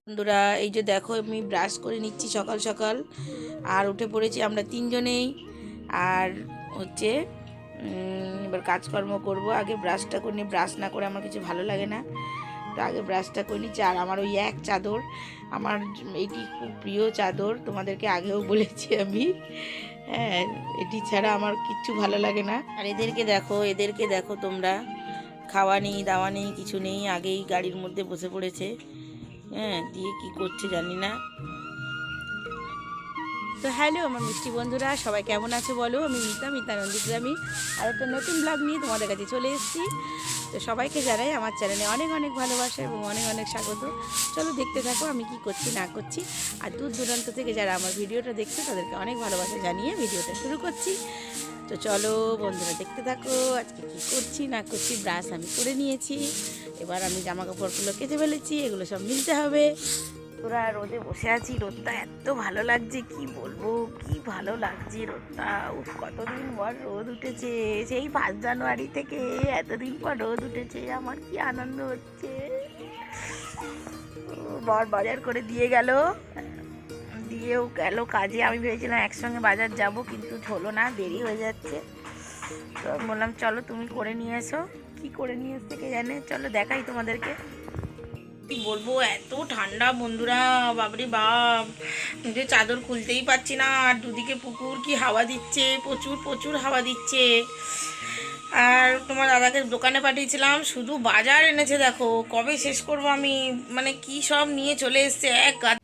বন্ধুরা এই যে দেখো আমি ব্রাশ করে নিচ্ছি সকাল সকাল, আর উঠে পড়েছি আমরা তিনজনেই। আর হচ্ছে এবার কাজকর্ম করব। আগে ব্রাশটা করে নিই, ব্রাশ না করে আমার কিছু ভালো লাগে না, তো আগে ব্রাশটা করে নিচ্ছি। আর আমার ওই এক চাদর, আমার এটি খুব প্রিয় চাদর, তোমাদেরকে আগেও বলেছি আমি। হ্যাঁ, এটি ছাড়া আমার কিচ্ছু ভালো লাগে না। আর এদেরকে দেখো তোমরা, খাওয়া নেই দাওয়া নেই কিছু নেই, আগেই গাড়ির মধ্যে বসে পড়েছে। হ্যাঁ, দিয়ে কি করছে জানি না। তো হ্যালো আমার মিষ্টি বন্ধুরা, সবাই কেমন আছে বলো। আমি মিতা নন্দীগ্রামী আর একটা নতুন ব্লগ নিয়ে তোমাদের কাছে চলে এসেছি। তো সবাইকে জানাই আমার চ্যানেলে অনেক অনেক ভালোবাসা এবং অনেক অনেক স্বাগত। চলো দেখতে থাকো আমি কি করছি না করছি। আর দূর দূরান্ত থেকে যারা আমার ভিডিওটা দেখছে তাদেরকে অনেক ভালোবাসা জানিয়ে ভিডিওটা শুরু করছি। তো চলো বন্ধুরা দেখতে থাকো আজকে কি করছি না করছি। ব্রাশ আমি করে নিয়েছি, এবার আমি জামা কাপড়গুলো কেচে ফেলেছি, এগুলো সব মিলতে হবে। তোরা রোদে বসে আছি, রোদটা এত ভালো লাগছে কি বলবো, কি ভালো লাগছে রোদটা। কতদিন পর রোদ উঠেছে, সেই 5 জানুয়ারি থেকে এতদিন পর রোদ উঠেছে, আমার কি আনন্দ হচ্ছে। বর বাজার করে দিয়েও গেল কাজে। আমি ভেবেছিলাম একসঙ্গে বাজার যাব, কিন্তু হলো না, দেরি হয়ে যাচ্ছে। তো বললাম চলো তুমি করে নিয়ে এসো। কি করে নিয়ে এসছে কে জানে, চলো দেখাই তোমাদেরকে। কি বলবো, এত ঠান্ডা বন্ধুরা, বাবরে বাপ, যে চাদর খুলতেই পারছি না। আর দুদিকে পুকুর, কি হাওয়া দিচ্ছে, প্রচুর প্রচুর হাওয়া দিচ্ছে। আর তোমার দাদাকে দোকানে পাঠিয়েছিলাম, শুধু বাজার এনেছে দেখো, কবে শেষ করব আমি, মানে কি সব নিয়ে চলে এসছে এক গাদা।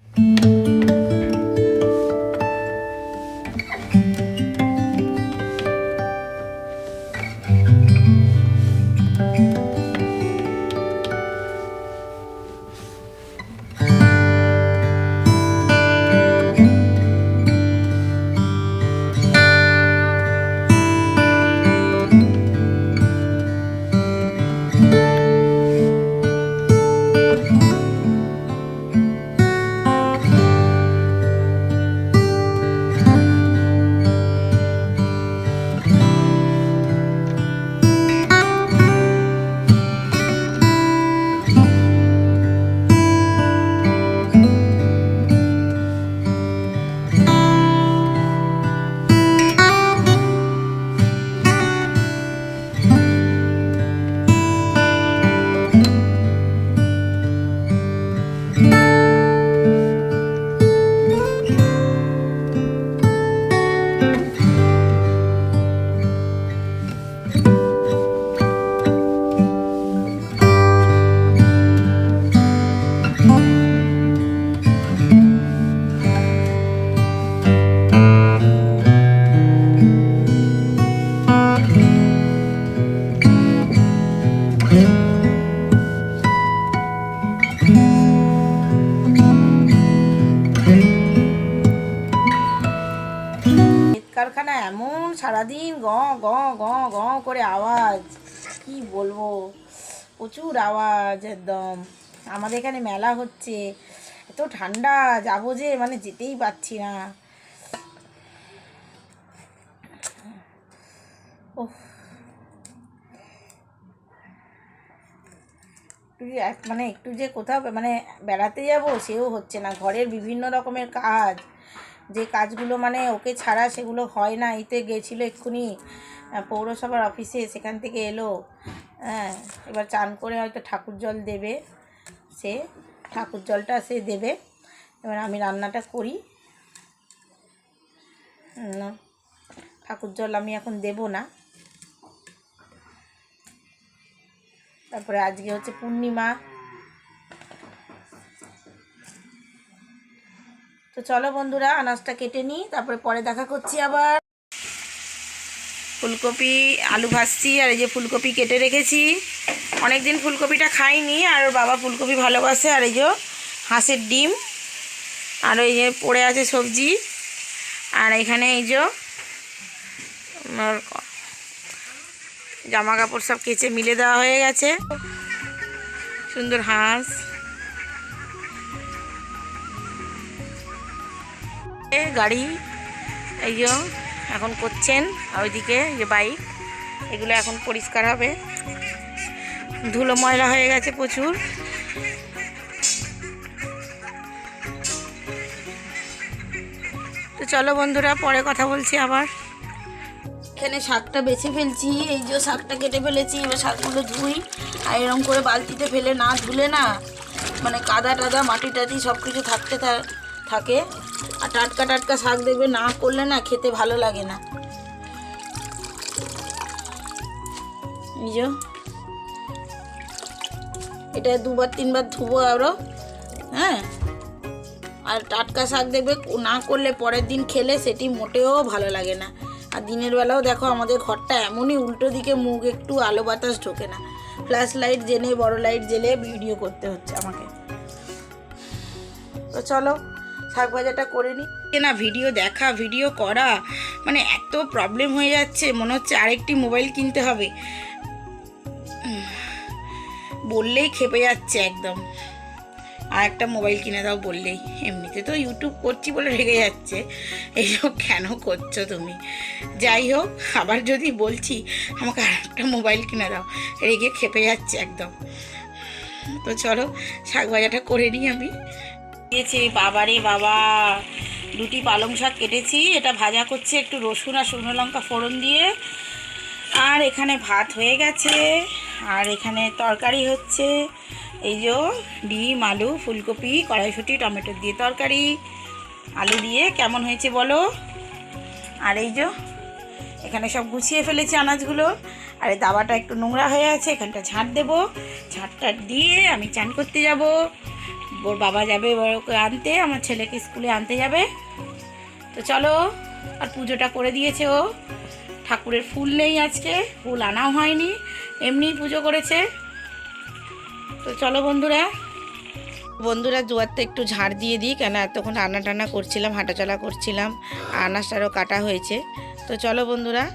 কারখানা এমন সারাদিন গ গ গ গ করে আওয়াজ, কি বলবো, প্রচুর আওয়াজ একদম। আমাদের এখানে মেলা হচ্ছে, এত ঠান্ডা, যাবো যে মানে যেতেই পারছি না। ওহ, মানে একটু যে কোথাও মানে বেড়াতে যাব সেও হচ্ছে না। ঘরের বিভিন্ন রকমের কাজ, যে কাজগুলো মানে ওকে ছাড়া সেগুলো হয় না। এতে গেছিলো এক্ষুনি পৌরসভার অফিসে, সেখান থেকে এলো। হ্যাঁ, এবার চান করে হয়তো ঠাকুর জল দেবে, সে ঠাকুর জলটা সে দেবে। এবার আমি রান্নাটা করি। ঠাকুর জল আমি এখন দেব না। তারপরে আজকে হচ্ছে পূর্ণিমা। তো চলো বন্ধুরা আনাজটা কেটে নিই, তারপরে পরে দেখা করছি আবার। ফুলকপি আলু ভাজছি, আর এই যে ফুলকপি কেটে রেখেছি। অনেক দিন ফুলকপিটা খাইনি, আর বাবা ফুলকপি ভালোবাসে। আর এই যে হাঁসের ডিম, আর এই যে পড়ে আছে সবজি। আর এখানে এই যে জামা কাপড় সব কেচে মিলে দেওয়া হয়ে গেছে। সুন্দর হাঁস, গাড়ি এই যে এখন করছেন, আর ওইদিকে যে বাইক, এগুলো এখন পরিষ্কার হবে। ধুলো ময়লা হয়ে গেছে প্রচুর। চলো বন্ধুরা, পরে কথা বলছি আবার। এখানে শাকটা বেছে ফেলছি, এই যে শাকটা কেটে ফেলেছি। এবার শাকগুলো ধুই, আর এরকম করে বালতিতে ফেলে না ধুলে না মানে কাদা টাদা মাটি টাটি সব কিছু থাকতে থাকে। আর টাটকা টাটকা শাক দেখবে না করলে না খেতে ভালো লাগে না। এটা 2-3 বার ধুবো আরও। হ্যাঁ, আর টাটকা শাক দেখবে না করলে পরের দিন খেলে সেটি মোটেও ভালো লাগে না। আর দিনের বেলাও দেখো আমাদের ঘরটা এমনই উল্টো দিকে মুখ, একটু আলো বাতাস ঢোকে না। ফ্ল্যাশ লাইট জেনে, বড় লাইট জেলে ভিডিও করতে হচ্ছে আমাকে। তো চলো শাক ভাজাটা করে নিই। না ভিডিও দেখা, ভিডিও করা মানে এত প্রবলেম হয়ে যাচ্ছে, মনে হচ্ছে আরেকটি মোবাইল কিনতে হবে। বললেই খেপে যাচ্ছে একদম, আর একটা মোবাইল কিনে দাও বললেই। এমনিতে তো ইউটিউব করছি বলে রেগে যাচ্ছে, এইসব কেন করছো তুমি। যাই হোক, আবার যদি বলছি আমাকে আর একটা মোবাইল কিনে দাও, রেগে খেপে যাচ্ছে একদম। তো চলো শাক ভাজাটা করে নিই আমি। দিয়েছি বাবারে বাবা, 2টি পালং শাক কেটেছি, এটা ভাজা করছে একটু রসুন আর শুকনো লঙ্কা ফোড়ন দিয়ে। আর এখানে ভাত হয়ে গেছে, আর এখানে তরকারি হচ্ছে এই যে ডিম, আলু, ফুলকপি, কড়াইশুঁটি, টমেটো দিয়ে তরকারি, আলু দিয়ে। কেমন হয়েছে বলো। আর এই যে এখানে সব গুছিয়ে ফেলেছি আনাজগুলো। আর এই দাবাটা একটু নোংরা হয়ে আছে, এখানটা ঝাঁট দেবো। ঝাঁটটা দিয়ে আমি চান করতে যাব। ওর বাবা যাবে ওকে আনতে, আমার ছেলেকে স্কুলে আনতে যাবে। তো চলো, আর পুজোটা করে দিয়েছে ও। ঠাকুরের ফুল নেই আজকে, ফুল আনাও হয়নি, এমনিই পুজো করেছে। তো চলো বন্ধুরা দুয়ারটা একটু ঝাড় দিয়ে দিই, কেন এতক্ষণ রান্না টান্না করছিলাম, হাঁটাচলা করছিলাম, আনাজটারও কাটা হয়েছে। তো চলো বন্ধুরা।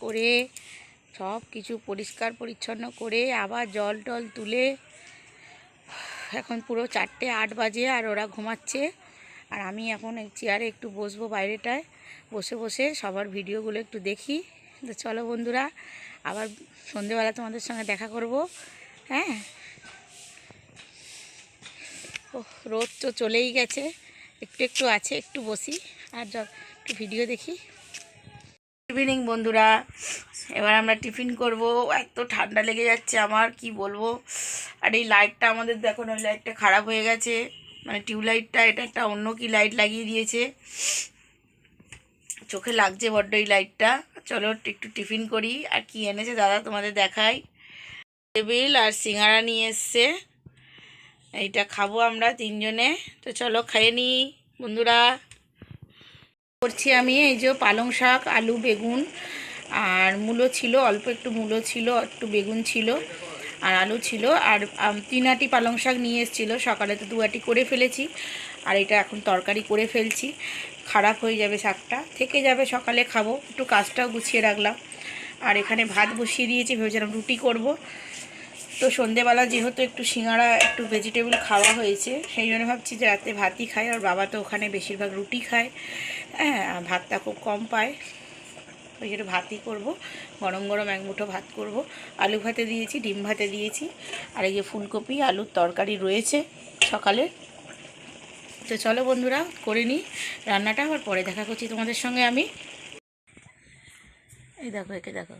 করে সব কিছু পরিষ্কার পরিচ্ছন্ন করে আবার জল টল তুলে এখন পুরো 4:08 বাজে, আর ওরা ঘুমাচ্ছে। আর আমি এখন এই চেয়ারে একটু বসবো বাইরেটায়, বসে বসে সবার ভিডিওগুলো একটু দেখি। তো চলো বন্ধুরা, আবার সন্ধেবেলা তোমাদের সঙ্গে দেখা করব। হ্যাঁ, ও রোদ তো চলেই গেছে, একটু একটু আছে, একটু বসি আর একটু ভিডিও দেখি। ইভিনিং বন্ধুরা, এবার আমরা টিফিন করব। এত ঠান্ডা লেগে যাচ্ছে আমার, কি বলবো। আর এই লাইটটা আমাদের দেখো, ওই লাইটটা খারাপ হয়ে গেছে, মানে টিউবলাইটটা, এটা একটা অন্য কি লাইট লাগিয়ে দিয়েছে, চোখে লাগছে বড্ড এই লাইটটা। চলো একটু টিফিন করি। আর কি এনেছে দাদা তোমাদের দেখাই। টেবিল আর সিঙ্গারা নিয়ে এসছে, এইটা খাবো আমরা 3জনে। তো চলো খেয়ে নিই বন্ধুরা। করছি আমি এই যে পালং শাক, আলু, বেগুন আর মূলো ছিল, অল্প একটু মূলো ছিল, একটু বেগুন ছিল আর আলু ছিল। আর 3 আটি পালং শাক নিয়ে এসেছিলো, সকালে তো 2 আটি করে ফেলেছি। আর এটা এখন তরকারি করে ফেলছি, খারাপ হয়ে যাবে শাকটা, থেকে যাবে, সকালে খাবো। একটু কাজটাও গুছিয়ে রাখলাম। আর এখানে ভাত বসিয়ে দিয়েছি, ভেবেছিলাম রুটি করব। তো সন্ধেবেলা যেহেতু একটু সিঙ্গাড়া, একটু ভেজিটেবল খাওয়া হয়েছে, সেই জন্য ভাবছি যে রাতে ভাতই খাই। আর বাবা তো ওখানে বেশিরভাগ রুটি খায়, হ্যাঁ, ভাতটা খুব কম পায়, ওই জন্য ভাতই করবো। গরম গরম 1 মুঠো ভাত করব। আলু ভাতে দিয়েছি, ডিম ভাতে দিয়েছি, আর এই যে ফুলকপি আলুর তরকারি রয়েছে সকালে। তো চলো বন্ধুরা করে নিই রান্নাটা, আবার পরে দেখা করছি তোমাদের সঙ্গে আমি। এই দেখো, একে দেখো,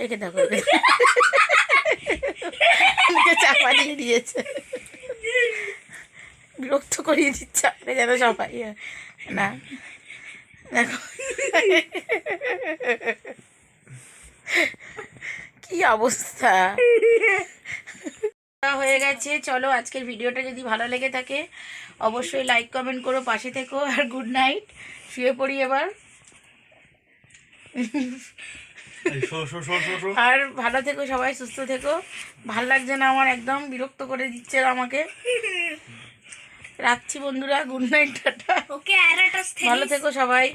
একে দেখো, চাপা দিয়ে দিয়েছে, বিরক্ত করিয়ে দিচ্ছে আপনি যেন সবাই। না দেখো কি অবস্থা হয়ে গেছে। চলো আজকের ভিডিওটা যদি ভালো লেগে থাকে অবশ্যই লাইক কমেন্ট করো, পাশে থেকো। আর গুড নাইট, শুয়ে পড়ি এবার। আর ভালো থেকো সবাই, সুস্থ থেকো। ভাল লাগছে না আমার, একদম বিরক্ত করে দিচ্ছে আমাকে। রাখছি বন্ধুরা, গুড নাইট, টাটা। ভালো থেকো সবাই।